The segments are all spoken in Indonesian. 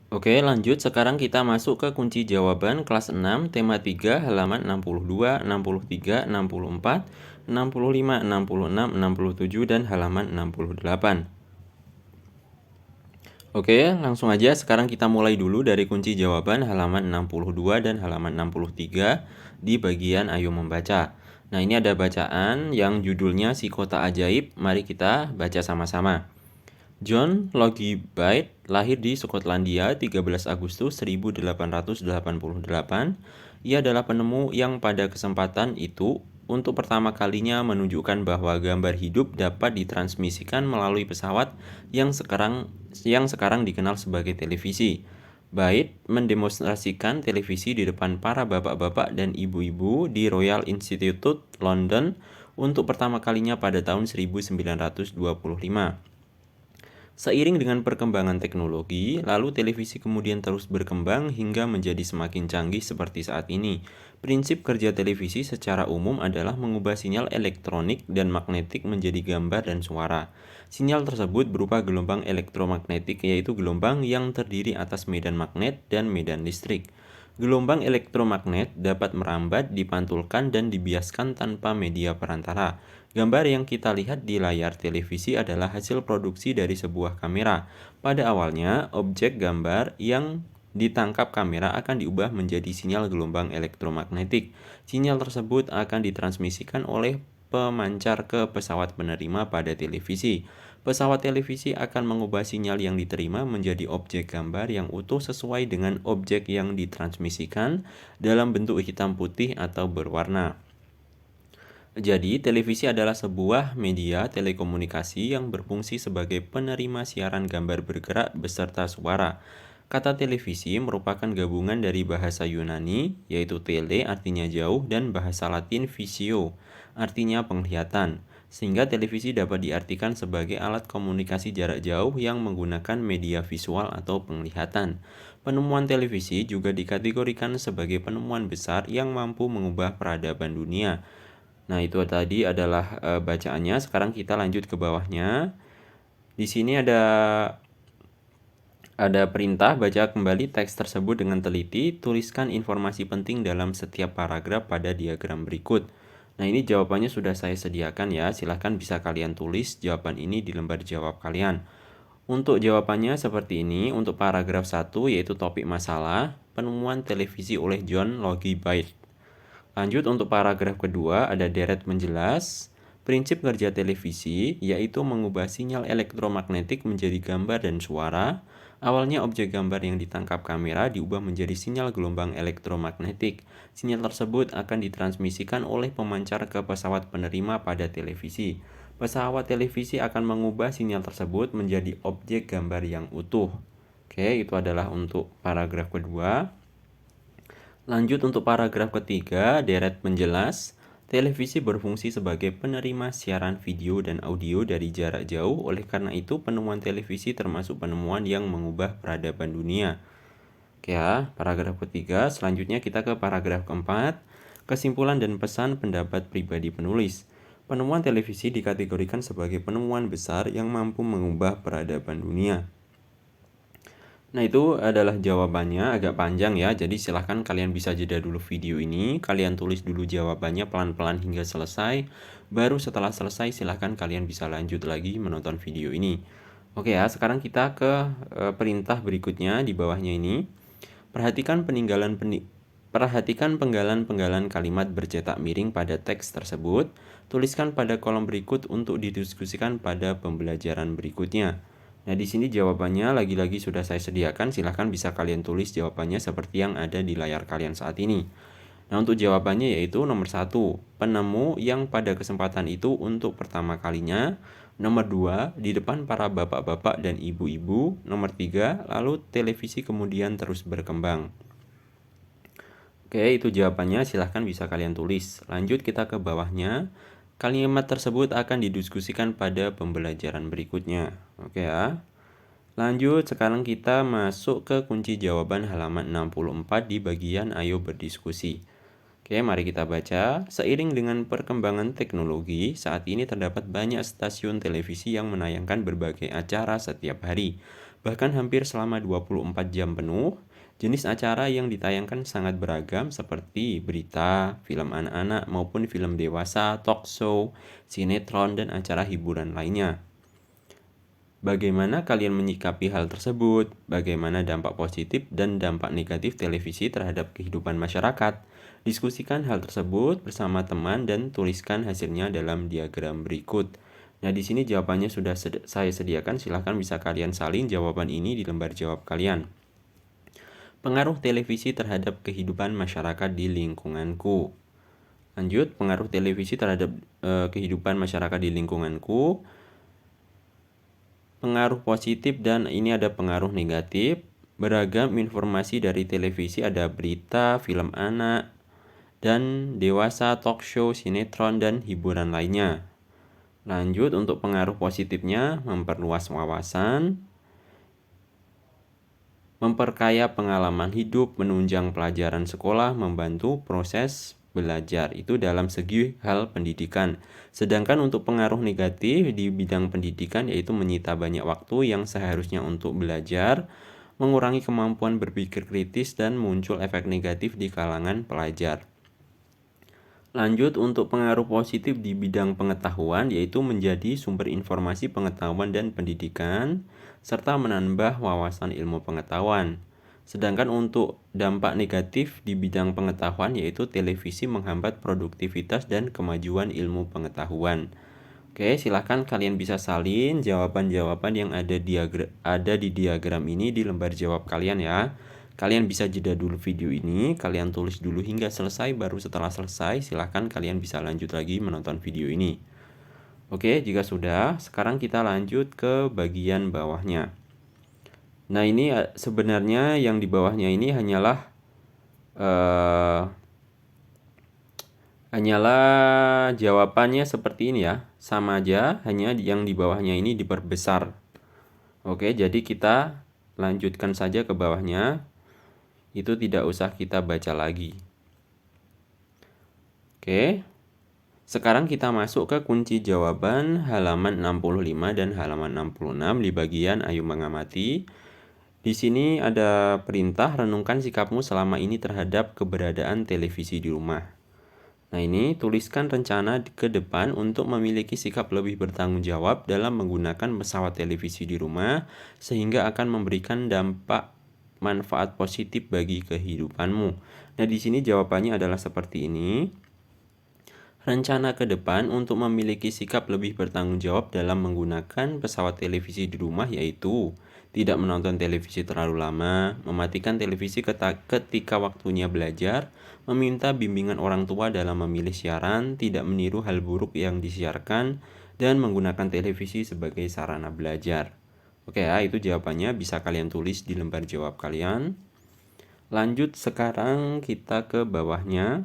Oke, lanjut. Sekarang kita masuk ke kunci jawaban kelas 6, tema 3, halaman 62, 63, 64, 65, 66, 67, dan halaman 68. Oke, langsung aja. Sekarang kita mulai dulu dari kunci jawaban halaman 62 dan halaman 63 di bagian Ayo Membaca. Nah, ini ada bacaan yang judulnya Si Kota Ajaib. Mari kita baca sama-sama. John Logie Baird lahir di Skotlandia 13 Agustus 1888. Ia adalah penemu yang pada kesempatan itu untuk pertama kalinya menunjukkan bahwa gambar hidup dapat ditransmisikan melalui pesawat yang sekarang dikenal sebagai televisi. Baird mendemonstrasikan televisi di depan para bapak-bapak dan ibu-ibu di Royal Institute London untuk pertama kalinya pada tahun 1925. Seiring dengan perkembangan teknologi, lalu televisi kemudian terus berkembang hingga menjadi semakin canggih seperti saat ini. Prinsip kerja televisi secara umum adalah mengubah sinyal elektronik dan magnetik menjadi gambar dan suara. Sinyal tersebut berupa gelombang elektromagnetik, yaitu gelombang yang terdiri atas medan magnet dan medan listrik. Gelombang elektromagnet dapat merambat, dipantulkan, dan dibiaskan tanpa media perantara. Gambar yang kita lihat di layar televisi adalah hasil produksi dari sebuah kamera. Pada awalnya, objek gambar yang ditangkap kamera akan diubah menjadi sinyal gelombang elektromagnetik. Sinyal tersebut akan ditransmisikan oleh pemancar ke pesawat penerima pada televisi. Pesawat televisi akan mengubah sinyal yang diterima menjadi objek gambar yang utuh sesuai dengan objek yang ditransmisikan dalam bentuk hitam putih atau berwarna. Jadi, televisi adalah sebuah media telekomunikasi yang berfungsi sebagai penerima siaran gambar bergerak beserta suara. Kata televisi merupakan gabungan dari bahasa Yunani, yaitu tele artinya jauh, dan bahasa Latin visio, artinya penglihatan. Sehingga televisi dapat diartikan sebagai alat komunikasi jarak jauh yang menggunakan media visual atau penglihatan. Penemuan televisi juga dikategorikan sebagai penemuan besar yang mampu mengubah peradaban dunia. Nah, itu tadi adalah bacaannya. Sekarang kita lanjut ke bawahnya. Di sini ada perintah baca kembali teks tersebut dengan teliti, tuliskan informasi penting dalam setiap paragraf pada diagram berikut. Nah, ini jawabannya sudah saya sediakan ya. Silahkan bisa kalian tulis jawaban ini di lembar jawab kalian. Untuk jawabannya seperti ini. Untuk paragraf 1 yaitu topik masalah, penemuan televisi oleh John Logie Baird. Lanjut untuk paragraf kedua ada deret menjelas. Prinsip kerja televisi yaitu mengubah sinyal elektromagnetik menjadi gambar dan suara. Awalnya objek gambar yang ditangkap kamera diubah menjadi sinyal gelombang elektromagnetik. Sinyal tersebut akan ditransmisikan oleh pemancar ke pesawat penerima pada televisi. Pesawat televisi akan mengubah sinyal tersebut menjadi objek gambar yang utuh. Oke, itu adalah untuk paragraf kedua. Lanjut untuk paragraf ketiga, deret menjelas. Televisi berfungsi sebagai penerima siaran video dan audio dari jarak jauh. Oleh karena itu, penemuan televisi termasuk penemuan yang mengubah peradaban dunia. Oke ya, paragraf ketiga. Selanjutnya kita ke paragraf keempat. Kesimpulan dan pesan pendapat pribadi penulis. Penemuan televisi dikategorikan sebagai penemuan besar yang mampu mengubah peradaban dunia. Nah, itu adalah jawabannya, agak panjang ya. Jadi silahkan kalian bisa jeda dulu video ini. Kalian tulis dulu jawabannya pelan-pelan hingga selesai. Baru setelah selesai silahkan kalian bisa lanjut lagi menonton video ini. Oke ya, sekarang kita ke perintah berikutnya di bawahnya ini. Perhatikan penggalan-penggalan kalimat bercetak miring pada teks tersebut. Tuliskan pada kolom berikut untuk didiskusikan pada pembelajaran berikutnya. Nah, di sini jawabannya lagi-lagi sudah saya sediakan. Silahkan bisa kalian tulis jawabannya seperti yang ada di layar kalian saat ini. Nah, untuk jawabannya yaitu nomor 1, penemu yang pada kesempatan itu untuk pertama kalinya. Nomor 2, di depan para bapak-bapak dan ibu-ibu. Nomor 3, lalu televisi kemudian terus berkembang. Oke, itu jawabannya. Silahkan bisa kalian tulis. Lanjut kita ke bawahnya. Kalimat tersebut akan didiskusikan pada pembelajaran berikutnya. Oke ya. Lanjut, sekarang kita masuk ke kunci jawaban halaman 64 di bagian Ayo Berdiskusi. Oke, mari kita baca. Seiring dengan perkembangan teknologi, saat ini terdapat banyak stasiun televisi yang menayangkan berbagai acara setiap hari. bahkan hampir selama 24 jam penuh. Jenis acara yang ditayangkan sangat beragam seperti berita, film anak-anak maupun film dewasa, talk show, sinetron, dan acara hiburan lainnya. Bagaimana kalian menyikapi hal tersebut? Bagaimana dampak positif dan dampak negatif televisi terhadap kehidupan masyarakat? Diskusikan hal tersebut bersama teman dan tuliskan hasilnya dalam diagram berikut. Nah, di sini jawabannya sudah saya sediakan. Silahkan bisa kalian salin jawaban ini di lembar jawab kalian. Pengaruh televisi terhadap kehidupan masyarakat di lingkunganku. Lanjut, pengaruh televisi terhadap kehidupan masyarakat di lingkunganku. Pengaruh positif dan ini ada pengaruh negatif. Beragam informasi dari televisi, ada berita, film anak, dan dewasa, talk show, sinetron, dan hiburan lainnya. Lanjut, untuk pengaruh positifnya, memperluas wawasan, memperkaya pengalaman hidup, menunjang pelajaran sekolah, membantu proses belajar. Itu dalam segi hal pendidikan. Sedangkan untuk pengaruh negatif di bidang pendidikan yaitu menyita banyak waktu yang seharusnya untuk belajar, mengurangi kemampuan berpikir kritis, dan muncul efek negatif di kalangan pelajar. Lanjut, untuk pengaruh positif di bidang pengetahuan yaitu menjadi sumber informasi pengetahuan dan pendidikan, serta menambah wawasan ilmu pengetahuan. Sedangkan untuk dampak negatif di bidang pengetahuan yaitu televisi menghambat produktivitas dan kemajuan ilmu pengetahuan. Oke, silahkan kalian bisa salin jawaban-jawaban yang ada di diagram ini di lembar jawab kalian ya. Kalian bisa jeda dulu video ini, kalian tulis dulu hingga selesai, baru setelah selesai silahkan kalian bisa lanjut lagi menonton video ini. Oke, jika sudah, sekarang kita lanjut ke bagian bawahnya. Nah, ini sebenarnya yang di bawahnya ini hanyalah jawabannya seperti ini ya. Sama aja, hanya yang di bawahnya ini diperbesar. Oke, jadi kita lanjutkan saja ke bawahnya. Itu tidak usah kita baca lagi. Oke. Sekarang kita masuk ke kunci jawaban halaman 65 dan halaman 66 di bagian ayo mengamati. Di sini ada perintah renungkan sikapmu selama ini terhadap keberadaan televisi di rumah. Nah, ini tuliskan rencana ke depan untuk memiliki sikap lebih bertanggung jawab dalam menggunakan pesawat televisi di rumah sehingga akan memberikan dampak manfaat positif bagi kehidupanmu. Nah, di sini jawabannya adalah seperti ini. Rencana ke depan untuk memiliki sikap lebih bertanggung jawab dalam menggunakan pesawat televisi di rumah yaitu tidak menonton televisi terlalu lama, mematikan televisi ketika waktunya belajar, meminta bimbingan orang tua dalam memilih siaran, tidak meniru hal buruk yang disiarkan, dan menggunakan televisi sebagai sarana belajar. Oke ya, itu jawabannya bisa kalian tulis di lembar jawab kalian. Lanjut, sekarang kita ke bawahnya.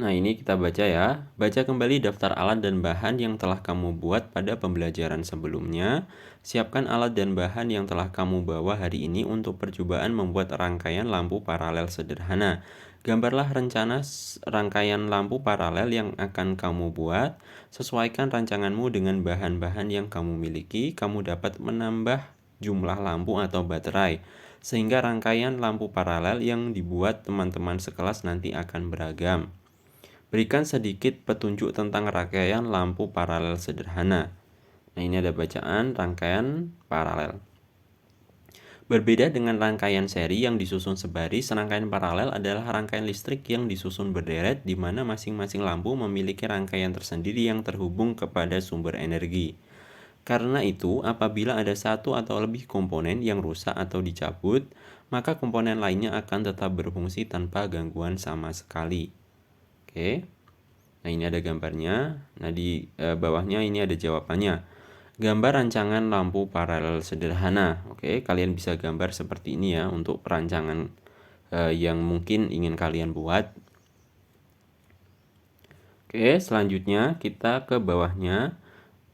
Nah, ini kita baca ya. Baca kembali daftar alat dan bahan yang telah kamu buat pada pembelajaran sebelumnya. Siapkan alat dan bahan yang telah kamu bawa hari ini untuk percobaan membuat rangkaian lampu paralel sederhana. Gambarlah rencana rangkaian lampu paralel yang akan kamu buat. Sesuaikan rancanganmu dengan bahan-bahan yang kamu miliki. Kamu dapat menambah jumlah lampu atau baterai, sehingga rangkaian lampu paralel yang dibuat teman-teman sekelas nanti akan beragam. Berikan sedikit petunjuk tentang rangkaian lampu paralel sederhana. Nah, ini ada bacaan rangkaian paralel. Berbeda dengan rangkaian seri yang disusun sebaris, rangkaian paralel adalah rangkaian listrik yang disusun berderet di mana masing-masing lampu memiliki rangkaian tersendiri yang terhubung kepada sumber energi. Karena itu, apabila ada satu atau lebih komponen yang rusak atau dicabut, maka komponen lainnya akan tetap berfungsi tanpa gangguan sama sekali. Oke. Nah, ini ada gambarnya. Nah, di bawahnya ini ada jawabannya. Gambar rancangan lampu paralel sederhana. Oke, kalian bisa gambar seperti ini ya untuk perancangan yang mungkin ingin kalian buat. Oke, selanjutnya kita ke bawahnya.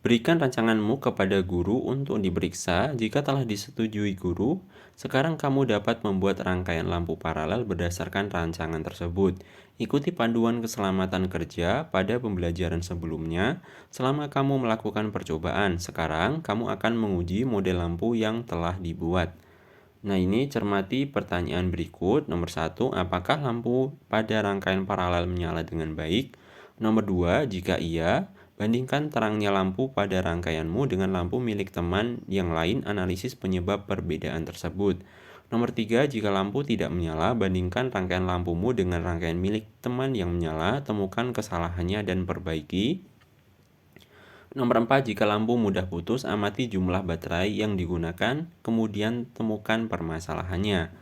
Berikan rancanganmu kepada guru untuk diperiksa. Jika telah disetujui guru, sekarang kamu dapat membuat rangkaian lampu paralel berdasarkan rancangan tersebut. Ikuti panduan keselamatan kerja pada pembelajaran sebelumnya selama kamu melakukan percobaan. Sekarang, kamu akan menguji model lampu yang telah dibuat. Nah, ini cermati pertanyaan berikut. Nomor 1, apakah lampu pada rangkaian paralel menyala dengan baik? Nomor 2, jika iya, bandingkan terangnya lampu pada rangkaianmu dengan lampu milik teman yang lain, analisis penyebab perbedaan tersebut. Nomor 3, jika lampu tidak menyala, bandingkan rangkaian lampumu dengan rangkaian milik teman yang menyala, temukan kesalahannya dan perbaiki. Nomor 4, jika lampu mudah putus, amati jumlah baterai yang digunakan, kemudian temukan permasalahannya.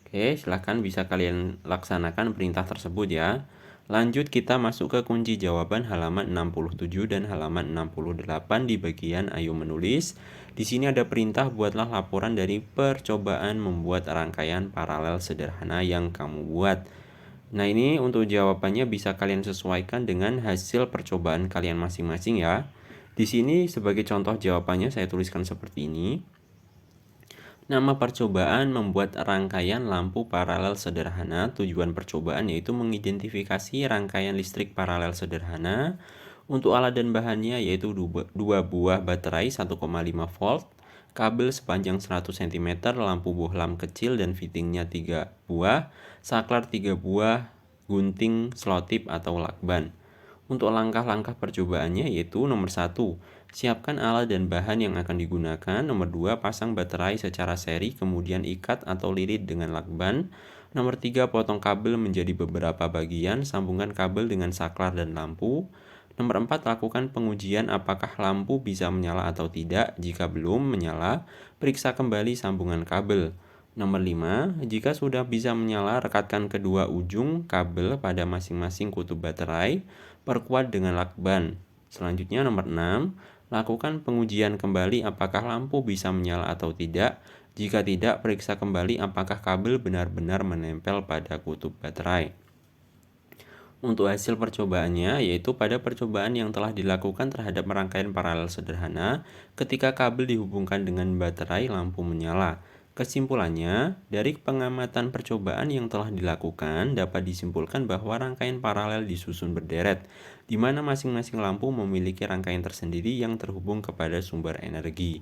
Oke, silahkan bisa kalian laksanakan perintah tersebut ya. Lanjut kita masuk ke kunci jawaban halaman 67 dan halaman 68 di bagian ayo menulis. Di sini ada perintah buatlah laporan dari percobaan membuat rangkaian paralel sederhana yang kamu buat. Nah, ini untuk jawabannya bisa kalian sesuaikan dengan hasil percobaan kalian masing-masing ya. Di sini sebagai contoh jawabannya saya tuliskan seperti ini. Nama percobaan membuat rangkaian lampu paralel sederhana. Tujuan percobaan yaitu mengidentifikasi rangkaian listrik paralel sederhana. Untuk alat dan bahannya yaitu 2 buah baterai 1,5 volt, kabel sepanjang 100 cm, lampu bohlam kecil dan fittingnya 3 buah, saklar 3 buah, gunting, selotip atau lakban. Untuk langkah-langkah percobaannya yaitu nomor 1, siapkan alat dan bahan yang akan digunakan. Nomor 2, pasang baterai secara seri kemudian ikat atau lilit dengan lakban. Nomor 3, potong kabel menjadi beberapa bagian, sambungkan kabel dengan saklar dan lampu. Nomor 4, lakukan pengujian apakah lampu bisa menyala atau tidak. Jika belum menyala, periksa kembali sambungan kabel. Nomor 5, jika sudah bisa menyala, rekatkan kedua ujung kabel pada masing-masing kutub baterai, perkuat dengan lakban. Selanjutnya nomor 6, lakukan pengujian kembali apakah lampu bisa menyala atau tidak. Jika tidak, periksa kembali apakah kabel benar-benar menempel pada kutub baterai. Untuk hasil percobaannya, yaitu pada percobaan yang telah dilakukan terhadap rangkaian paralel sederhana, ketika kabel dihubungkan dengan baterai, lampu menyala. Kesimpulannya, dari pengamatan percobaan yang telah dilakukan, dapat disimpulkan bahwa rangkaian paralel disusun berderet, di mana masing-masing lampu memiliki rangkaian tersendiri yang terhubung kepada sumber energi.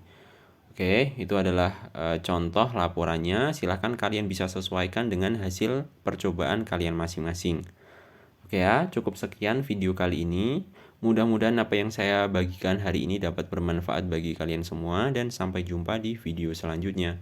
Oke, itu adalah contoh laporannya. Silahkan kalian bisa sesuaikan dengan hasil percobaan kalian masing-masing. Oke ya, cukup sekian video kali ini. Mudah-mudahan apa yang saya bagikan hari ini dapat bermanfaat bagi kalian semua dan sampai jumpa di video selanjutnya.